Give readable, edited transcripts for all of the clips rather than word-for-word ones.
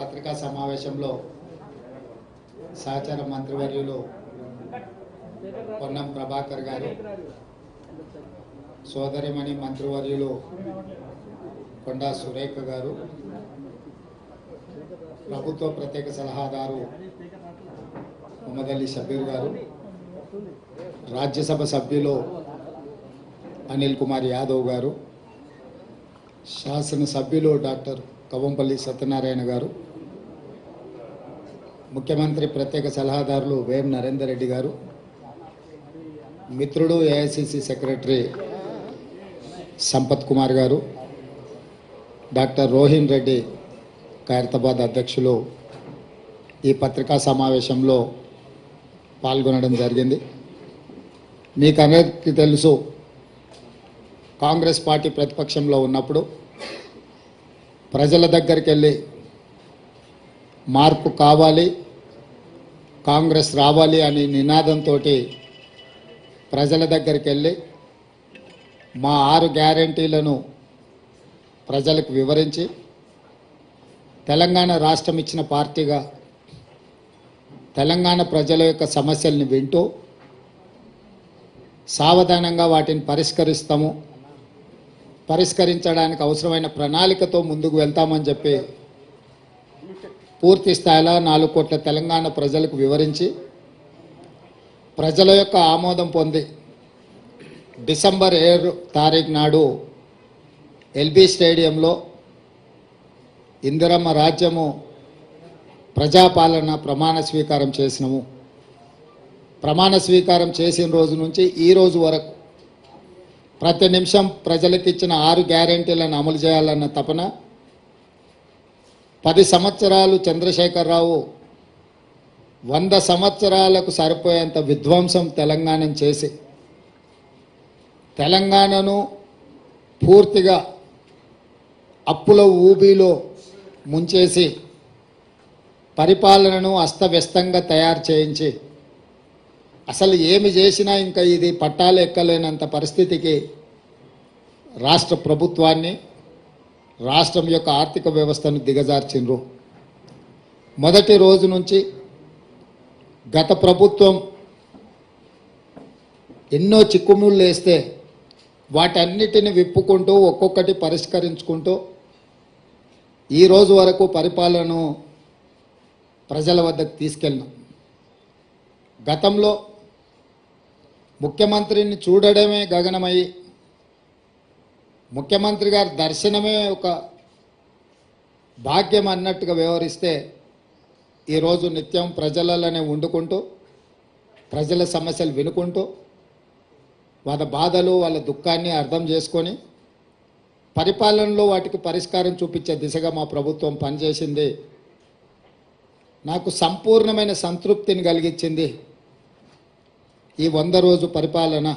పత్రికా సమావేశంలో సహచార మంత్రివర్యులు పొన్నం ప్రభాకర్ గారు, సోదరిమణి మంత్రివర్యులు కొండా సురేఖ గారు, ప్రభుత్వ ప్రత్యేక సలహాదారు మొహమ్మద్ అలీ షబీర్ గారు, రాజ్యసభ సభ్యులు అనిల్ కుమార్ యాదవ్ గారు, శాసనసభ్యులు డాక్టర్ కవంపల్లి సత్యనారాయణ గారు, ముఖ్యమంత్రి ప్రత్యేక సలహాదారులు వేం నరేందర్ రెడ్డి గారు, మిత్రుడు ఏఐసిసి సెక్రటరీ సంపత్ కుమార్ గారు, డాక్టర్ రోహిన్ రెడ్డి ఖైరతాబాద్ అధ్యక్షులు ఈ పత్రికా సమావేశంలో పాల్గొనడం జరిగింది. మీకు అందరికీ తెలుసు, కాంగ్రెస్ పార్టీ ప్రతిపక్షంలో ఉన్నప్పుడు ప్రజల దగ్గరికి వెళ్ళి మార్పు కావాలి, కాంగ్రెస్ రావాలి అనే నినాదంతో ప్రజల దగ్గరికి వెళ్ళి మా 6 గ్యారెంటీలను ప్రజలకు వివరించి తెలంగాణ రాష్ట్రం ఇచ్చిన పార్టీగా తెలంగాణ ప్రజల యొక్క సమస్యల్ని వింటూ సావధానంగా వాటిని పరిష్కరించడానికి అవసరమైన ప్రణాళికతో ముందుకు వెళ్తామని చెప్పి పూర్తి స్థాయిలో 4 కోట్ల తెలంగాణ ప్రజలకు వివరించి ప్రజల యొక్క ఆమోదం పొంది డిసెంబర్ 7 తారీఖు నాడు ఎల్బీ స్టేడియంలో ఇందిరమ్మ రాజ్యము ప్రజాపాలన ప్రమాణ స్వీకారం చేసినాము. ప్రమాణ స్వీకారం చేసిన రోజు నుంచి ఈ రోజు వరకు ప్రతి నిమిషం ప్రజలకు ఇచ్చిన 6 గ్యారెంటీలను అమలు చేయాలన్న తపన, 10 సంవత్సరాలు చంద్రశేఖరరావు 100 సంవత్సరాలకు సరిపోయేంత విధ్వంసం తెలంగాణను చేసి తెలంగాణను పూర్తిగా అప్పుల ఊబిలో ముంచేసి పరిపాలనను అస్తవ్యస్తంగా తయారు చేయించి అసలు ఏమి చేసినా ఇంకా ఇది పట్టాలు ఎక్కలేనంత పరిస్థితికి రాష్ట్ర ప్రభుత్వాన్ని, రాష్ట్రం యొక్క ఆర్థిక వ్యవస్థను దిగజార్చిండ్రు. మొదటి రోజు నుంచి గత ప్రభుత్వం ఎన్నో చిక్కుముళ్ళు వేస్తే వాటన్నిటిని విప్పుకుంటూ ఒక్కొక్కటి పరిష్కరించుకుంటూ ఈ రోజు వరకు పరిపాలనను ప్రజల వద్దకు తీసుకెళ్ళినాం. గతంలో ముఖ్యమంత్రిని చూడడమే గగనమయ్యి ముఖ్యమంత్రి గారి దర్శనమే ఒక భాగ్యం అన్నట్టుగా వ్యవహరిస్తే ఈరోజు నిత్యం ప్రజలలోనే వండుకుంటూ ప్రజల సమస్యలు వినుకుంటూ వాళ్ళ బాధలు వాళ్ళ దుఃఖాన్ని అర్థం చేసుకొని పరిపాలనలో వాటికి పరిష్కారం చూపించే దిశగా మా ప్రభుత్వం పనిచేసింది. నాకు సంపూర్ణమైన సంతృప్తిని కలిగించింది ఈ 100 రోజు పరిపాలన.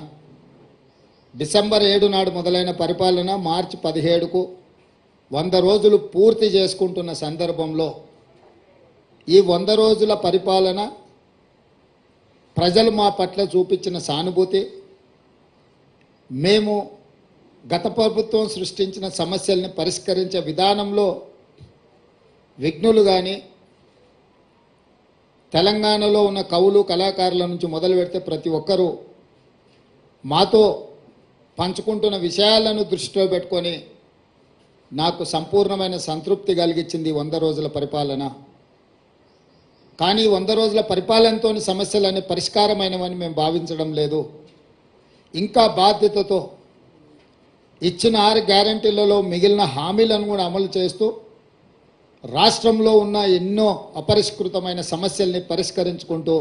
డిసెంబర్ 7 నాడు మొదలైన పరిపాలన మార్చి 17కు 100 రోజులు పూర్తి చేసుకుంటున్న సందర్భంలో ఈ 100 రోజుల పరిపాలన ప్రజలు మా పట్ల చూపించిన సానుభూతి, మేము గత ప్రభుత్వం సృష్టించిన సమస్యల్ని పరిష్కరించే విధానంలో విఘ్నులు కానీ, తెలంగాణలో ఉన్న కవులు కళాకారుల నుంచి మొదలు పెడితే ప్రతి ఒక్కరూ మాతో పంచుకుంటున్న విషయాలను దృష్టిలో పెట్టుకొని నాకు సంపూర్ణమైన సంతృప్తి కలిగించింది 100 రోజుల పరిపాలన. కానీ 100 రోజుల పరిపాలనతో సమస్యలన్నీ పరిష్కారమైనవని మేము భావించడం లేదు. ఇంకా బాధ్యతతో ఇచ్చిన 6 గ్యారెంటీలలో మిగిలిన హామీలను కూడా అమలు చేస్తూ రాష్ట్రంలో ఉన్న ఎన్నో అపరిష్కృతమైన సమస్యల్ని పరిష్కరించుకుంటూ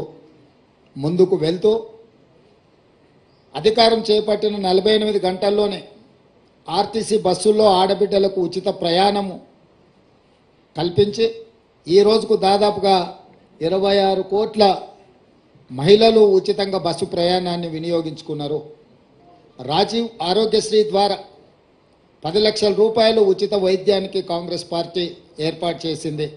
ముందుకు వెళ్తూ అధికారం చేపట్టిన 48 గంటల్లోనే ఆర్టీసీ బస్సుల్లో ఆడబిడ్డలకు ఉచిత ప్రయాణము కల్పించి ఈ రోజుకు దాదాపుగా 26 కోట్ల మహిళలు ఉచితంగా బస్సు ప్రయాణాన్ని వినియోగించుకున్నారు. రాజీవ్ ఆరోగ్యశ్రీ ద్వారా 10 లక్షల రూపాయలు ఉచిత వైద్యానికి కాంగ్రెస్ పార్టీ ఏర్పాటు చేసింది.